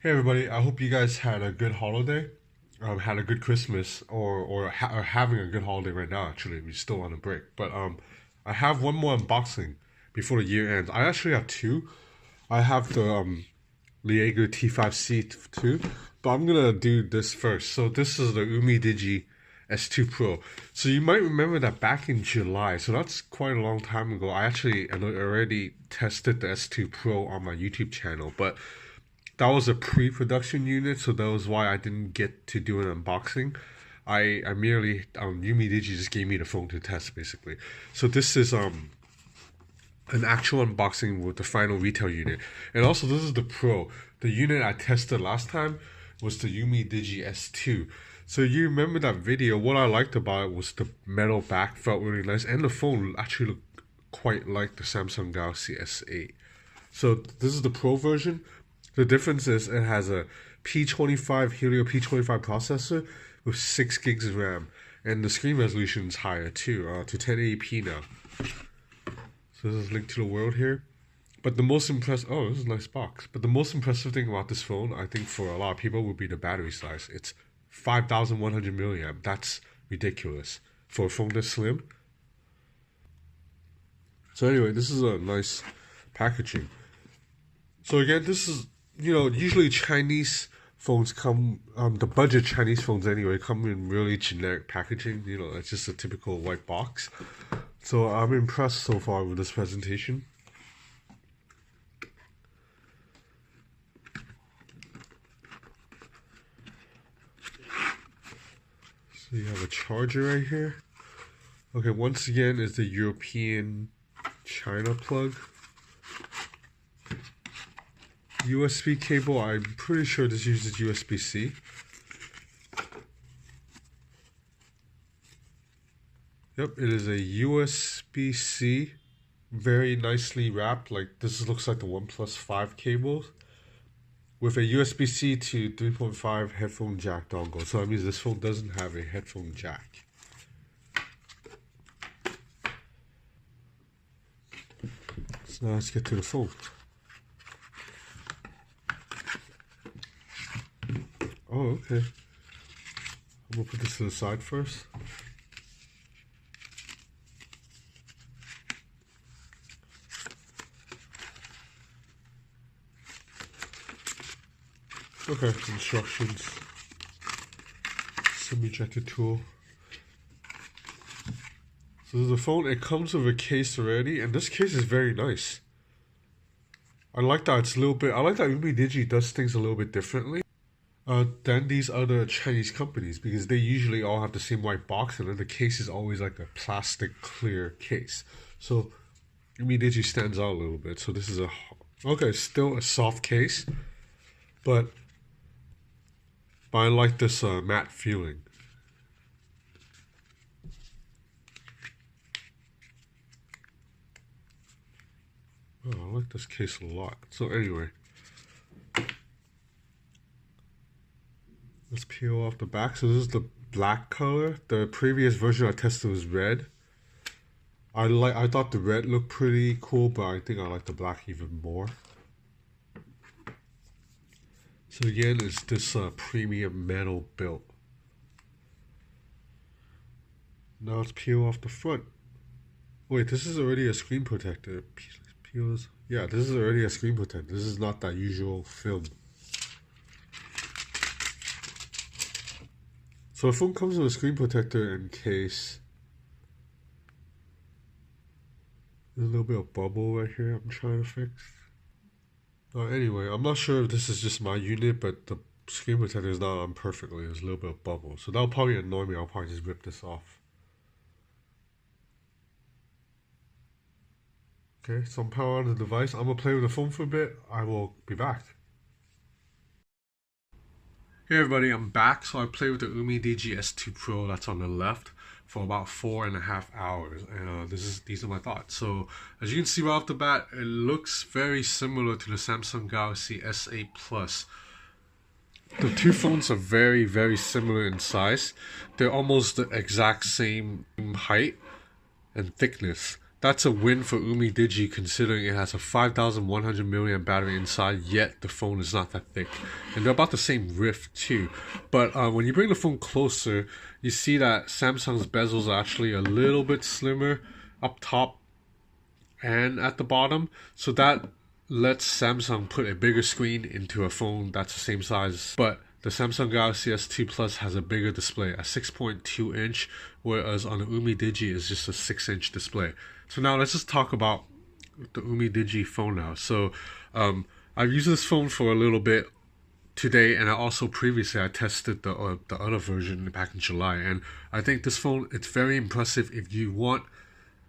Hey everybody, I hope you guys had a good holiday, had a good Christmas, or having a good holiday right now. Actually, we're still on a break, but I have one more unboxing before the year ends. I actually have two. I have the Liego T5C2, but I'm gonna do this first. So this is the UmiDigi S2 Pro. So you might remember that back in July, so that's quite a long time ago. I actually already tested the S2 Pro on my YouTube channel, but that was a pre-production unit, so that was why I didn't get to do an unboxing. I merely UmiDigi just gave me the phone to test basically. So this is an actual unboxing with the final retail unit, and also this is the Pro. The unit I tested last time was the UmiDigi S2. So you remember that video? What I liked about it was the metal back felt really nice, and the phone actually looked quite like the Samsung Galaxy S8. So this is the Pro version. The difference is it has a P25 Helio P25 processor with 6 gigs of RAM, and the screen resolution is higher too, to 1080p now. So this is linked to the world here. But the most impressive, oh, this is a nice box. But the most impressive thing about this phone, I think for a lot of people, would be the battery size. It's 5,100 milliamp. That's ridiculous for a phone this slim. So anyway, this is a nice packaging. So again, this is, usually Chinese phones come, the budget Chinese phones anyway, come in really generic packaging. It's just a typical white box. So I'm impressed so far with this presentation. So you have a charger right here. Okay, once again is the European China plug. USB cable, I'm pretty sure this uses USB-C. Yep, it is a USB-C, very nicely wrapped. Like this looks like the OnePlus 5 cables with a USB-C to 3.5 headphone jack dongle. So that means this phone doesn't have a headphone jack. So now let's get to the phone. Oh, okay. I'm gonna put this to the side first. Okay, instructions. SIM ejector tool. So there's a phone, it comes with a case already, and this case is very nice. I like that it's a little bit, I like that UmiDigi does things a little bit differently than these other Chinese companies, because they usually all have the same white box and then the case is always like a plastic clear case. So UmiDigi stands out a little bit. So this is still a soft case, but I like this matte feeling. Oh, I like this case a lot. So anyway, let's peel off the back. So this is the black color. The previous version I tested was red. I thought the red looked pretty cool, but I think I like the black even more. So again, it's this premium metal built. Now let's peel off the front. Wait, this is already a screen protector. Peels. Yeah, this is already a screen protector. This is not that usual film. So the phone comes with a screen protector in case. There's a little bit of bubble right here I'm trying to fix. Anyway, I'm not sure if this is just my unit, but the screen protector is not on perfectly. There's a little bit of bubble. So that'll probably annoy me. I'll probably just rip this off. Okay, so I'm powering on the device. I'm going to play with the phone for a bit. I will be back. Hey everybody, I'm back. So I played with the UmiDigi S2 Pro that's on the left for about 4.5 hours, and these are my thoughts. So as you can see right off the bat, it looks very similar to the Samsung Galaxy S8 Plus. The two phones are very, very similar in size. They're almost the exact same height and thickness. that's a win for UmiDigi considering it has a 5,100 milliamp battery inside, yet the phone is not that thick. And they're about the same rift too. But when you bring the phone closer, you see that Samsung's bezels are actually a little bit slimmer up top and at the bottom. So that lets Samsung put a bigger screen into a phone that's the same size. But the Samsung Galaxy S2 Plus has a bigger display, a 6.2 inch, whereas on the UmiDigi is just a 6-inch display. So now let's just talk about the UmiDigi phone now. So I've used this phone for a little bit today, and I previously tested the other version back in July, and I think this phone, it's very impressive if you want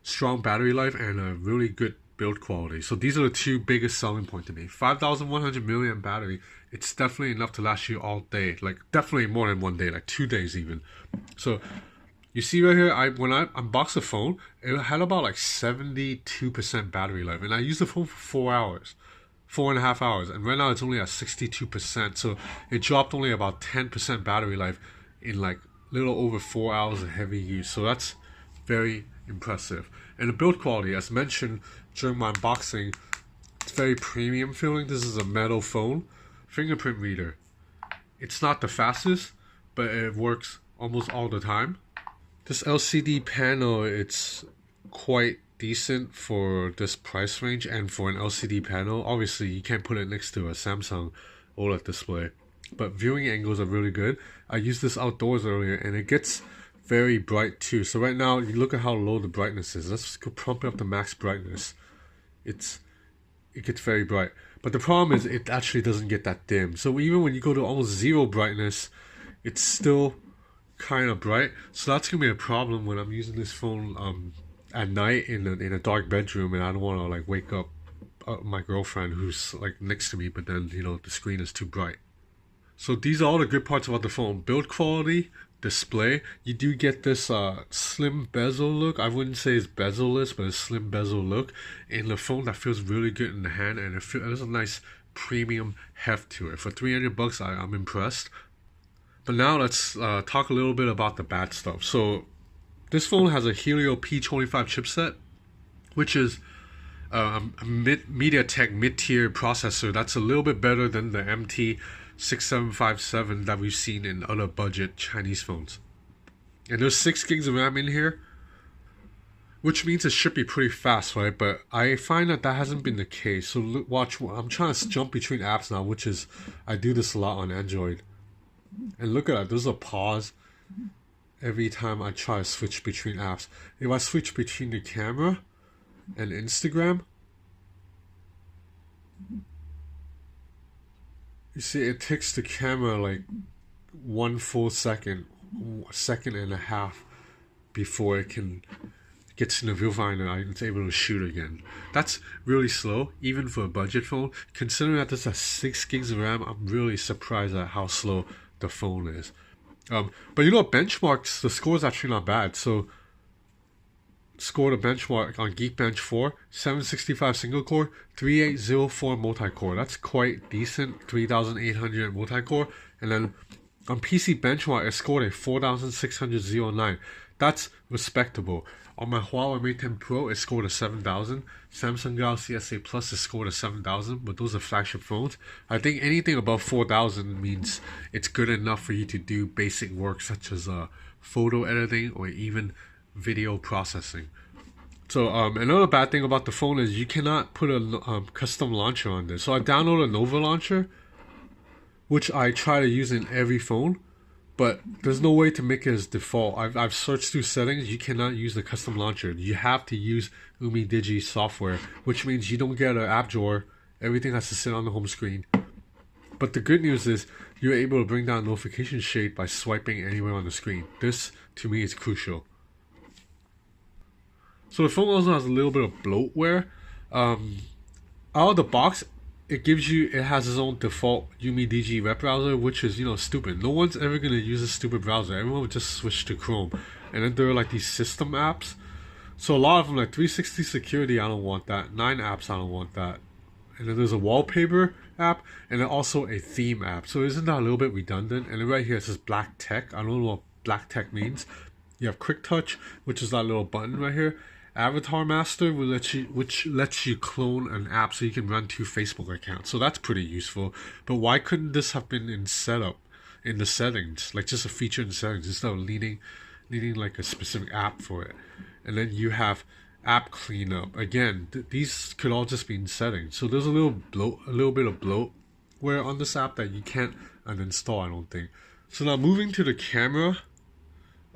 strong battery life and a really good build quality. So these are the two biggest selling points to me. 5,100 milliamp battery, it's definitely enough to last you all day, like definitely more than one day, like 2 days even. So you see right here, when I unboxed the phone, it had about like 72% battery life, and I used the phone for 4 hours, 4.5 hours, and right now it's only at 62%. So it dropped only about 10% battery life in like little over 4 hours of heavy use. So that's very impressive. And the build quality, as mentioned during my unboxing, it's very premium feeling. This is a metal phone, fingerprint reader. It's not the fastest, but it works almost all the time. This LCD panel, it's quite decent for this price range and for an LCD panel. Obviously, you can't put it next to a Samsung OLED display, but viewing angles are really good. I used this outdoors earlier, and it gets very bright too. So right now, you look at how low the brightness is. Let's go pump it up to max brightness. It gets very bright. But the problem is it actually doesn't get that dim. So even when you go to almost zero brightness, it's still kind of bright. So that's gonna be a problem when I'm using this phone at night in a dark bedroom, and I don't want to like wake up my girlfriend who's like next to me, but then the screen is too bright. So these are all the good parts about the phone. Build quality, display. You do get this slim bezel look. I wouldn't say it's bezel-less, but a slim bezel look in the phone that feels really good in the hand, and there's a nice premium heft to it. For $300, I'm impressed. But now let's talk a little bit about the bad stuff. So this phone has a Helio P25 chipset, which is a MediaTek mid-tier processor that's a little bit better than the MT6757 that we've seen in other budget Chinese phones. And there's 6 gigs of RAM in here, which means it should be pretty fast, right? But I find that hasn't been the case. So look, watch, I'm trying to jump between apps now, which is, I do this a lot on Android. And look at that, there's a pause every time I try to switch between apps. If I switch between the camera and Instagram, you see it takes the camera like 1 full second, a second and a half before it can get to the viewfinder and it's able to shoot again. That's really slow, even for a budget phone. Considering that this has 6 gigs of RAM, I'm really surprised at how slow the phone is. But benchmarks, the score is actually not bad. So scored a benchmark on Geekbench 4, 765 single core, 3804 multi-core. That's quite decent, 3800 multi-core. And then on PC benchmark, it scored a 4609. That's respectable. On my Huawei Mate 10 Pro, it scored a 7000. Samsung Galaxy S8 Plus has scored a 7000, but those are flagship phones. I think anything above 4000 means it's good enough for you to do basic work such as photo editing or even video processing. So another bad thing about the phone is you cannot put a custom launcher on this. So I downloaded a Nova launcher, which I try to use in every phone, but there's no way to make it as default. I've searched through settings. You cannot use the custom launcher. You have to use UmiDigi software, which means you don't get an app drawer. Everything has to sit on the home screen. But the good news is you're able to bring down notification shade by swiping anywhere on the screen. This, to me, is crucial. So the phone also has a little bit of bloatware. Out of the box, it has its own default UmiDigi web browser, which is, stupid. No one's ever going to use a stupid browser. Everyone would just switch to Chrome. And then there are like these system apps. So a lot of them, like 360 security, I don't want that. 9 apps, I don't want that. And then there's a wallpaper app, and then also a theme app. So isn't that a little bit redundant? And then right here it says Black Tech. I don't know what Black Tech means. You have Quick Touch, which is that little button right here. Avatar Master, which lets you clone an app so you can run 2 Facebook accounts. So that's pretty useful. But why couldn't this have been in setup, in the settings, like just a feature in settings instead of needing like a specific app for it? And then you have app cleanup. Again, these could all just be in settings. So there's a little bit of bloatware on this app that you can't uninstall, I don't think. So now moving to the camera.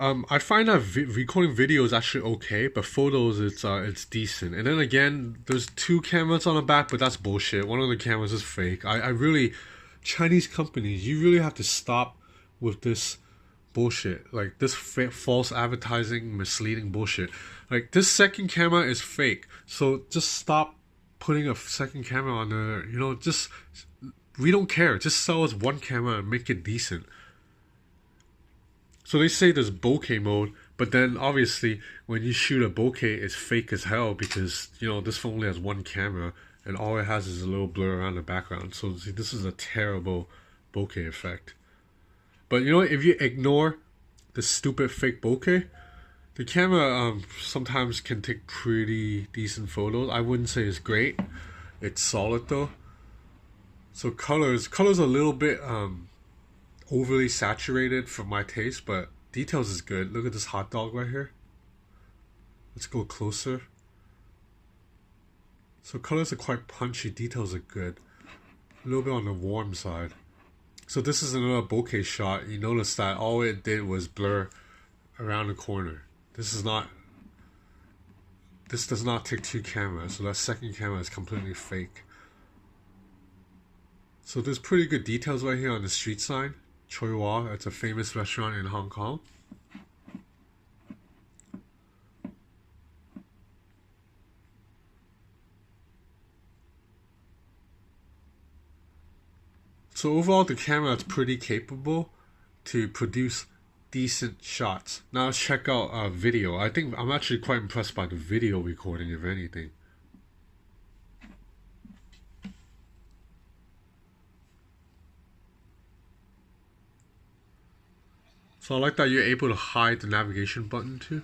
I find that recording video is actually okay, but photos it's decent. And then again, there's 2 cameras on the back, but that's bullshit. One of the cameras is fake. I really, Chinese companies, you really have to stop with this bullshit, like this false advertising, misleading bullshit. Like this second camera is fake, so just stop putting a second camera on there. You know, just we don't care. Just sell us one camera and make it decent. So they say there's bokeh mode, but then obviously when you shoot a bokeh, it's fake as hell because, you know, this phone only has 1 camera and all it has is a little blur around the background. So see, this is a terrible bokeh effect. But you know, if you ignore the stupid fake bokeh, the camera sometimes can take pretty decent photos. I wouldn't say it's great. It's solid though. So colors a little bit overly saturated for my taste, but details is good. Look at this hot dog right here. Let's go closer. So colors are quite punchy, details are good. A little bit on the warm side. So this is another bokeh shot. You notice that all it did was blur around the corner. This does not take 2 cameras, so that second camera is completely fake. So there's pretty good details right here on the street sign. Choi Hua, it's a famous restaurant in Hong Kong. So overall, the camera is pretty capable to produce decent shots. Now let's check out video. I think I'm actually quite impressed by the video recording, if anything. So I like that you're able to hide the navigation button too.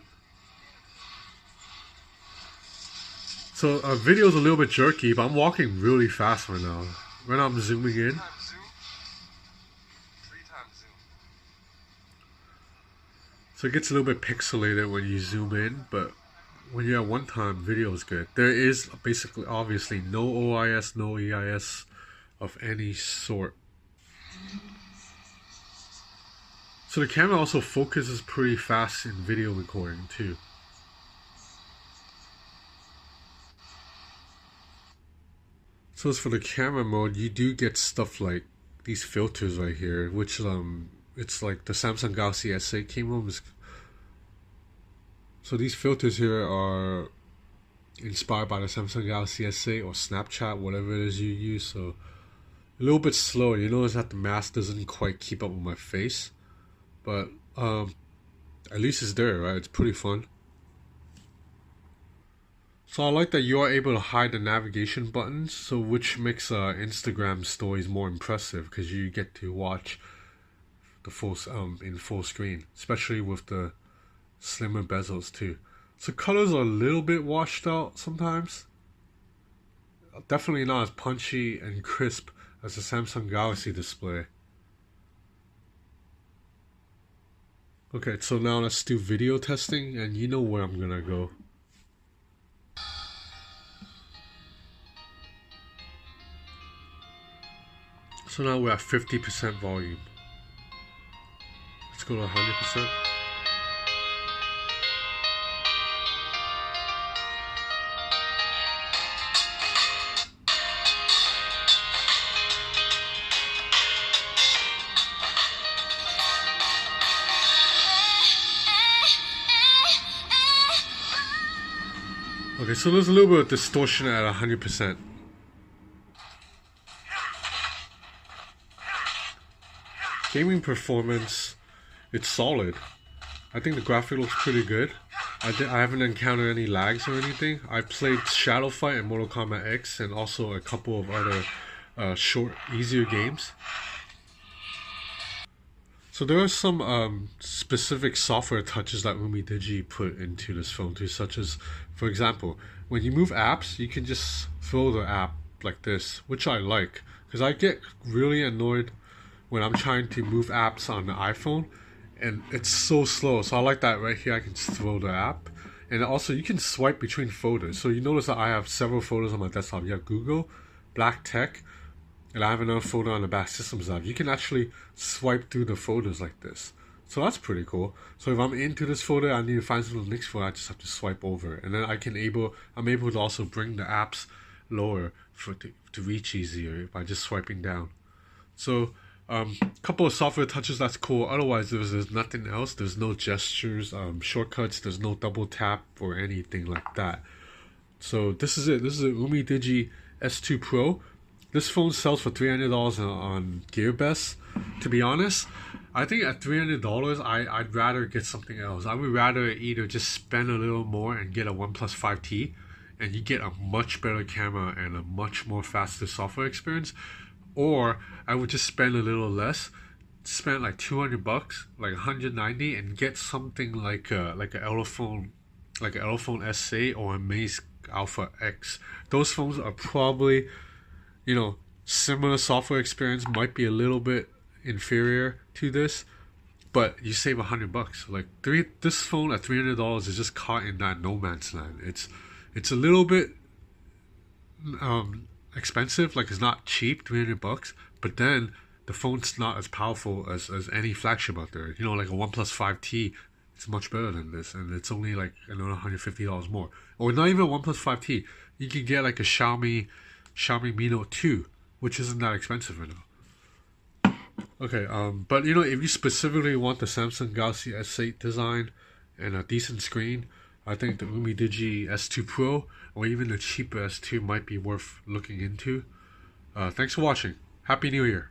So video's a little bit jerky, but I'm walking really fast right now. Right now I'm zooming in. So it gets a little bit pixelated when you zoom in, but when you're at 1 time, video is good. There is basically, obviously, no OIS, no EIS of any sort. So the camera also focuses pretty fast in video recording too. So as for the camera mode, you do get stuff like these filters right here, which it's like the Samsung Galaxy S8 came with. So these filters here are inspired by the Samsung Galaxy S8 or Snapchat, whatever it is you use. So a little bit slow. You notice that the mask doesn't quite keep up with my face. But at least it's there, right? It's pretty fun. So I like that you are able to hide the navigation buttons, so which makes Instagram stories more impressive because you get to watch the full in full screen, especially with the slimmer bezels too. So colors are a little bit washed out sometimes. Definitely not as punchy and crisp as the Samsung Galaxy display. Okay, so now let's do video testing, and you know where I'm gonna go. So now we're at 50% volume. Let's go to 100%. Okay, so there's a little bit of distortion at 100%. Gaming performance, it's solid. I think the graphic looks pretty good. I haven't encountered any lags or anything. I played Shadow Fight and Mortal Kombat X and also a couple of other short, easier games. So there are some specific software touches that UmiDigi put into this phone too, such as, for example, when you move apps, you can just throw the app like this, which I like because I get really annoyed when I'm trying to move apps on the iPhone and it's so slow. So I like that right here. I can just throw the app. And also you can swipe between folders. So you notice that I have several folders on my desktop. You have Google, Black Tech, and I have another folder on the back, Systems Lab. You can actually swipe through the folders like this. So that's pretty cool. So if I'm into this folder, I need to find some links for it, I just have to swipe over. And then I'm able to also bring the apps lower to reach easier by just swiping down. So couple of software touches that's cool. Otherwise, there's nothing else. There's no gestures, shortcuts. There's no double tap or anything like that. So this is it. This is a UmiDigi S2 Pro. This phone sells for $300 on GearBest. To be honest, I think at $300, I'd rather get something else. I would rather either just spend a little more and get a OnePlus 5T, and you get a much better camera and a much more faster software experience, or I would just spend a little less, spend like $200, like 190, and get something like a Elephone, like an Elephone SA or a Maze Alpha X. Those phones are probably, similar software experience, might be a little bit inferior to this, but you save $100. Like this phone at $300 is just caught in that no man's land. It's a little bit expensive, like it's not cheap, $300, but then the phone's not as powerful as any flagship out there. Like a OnePlus 5T, it's much better than this, and it's only like another $150 more. Or not even a OnePlus 5T. You could get like a Xiaomi Mi Note 2, which isn't that expensive right now. Okay, but if you specifically want the Samsung Galaxy S8 design and a decent screen, I think the UmiDigi S2 Pro or even the cheaper S2 might be worth looking into. Thanks for watching. Happy New Year.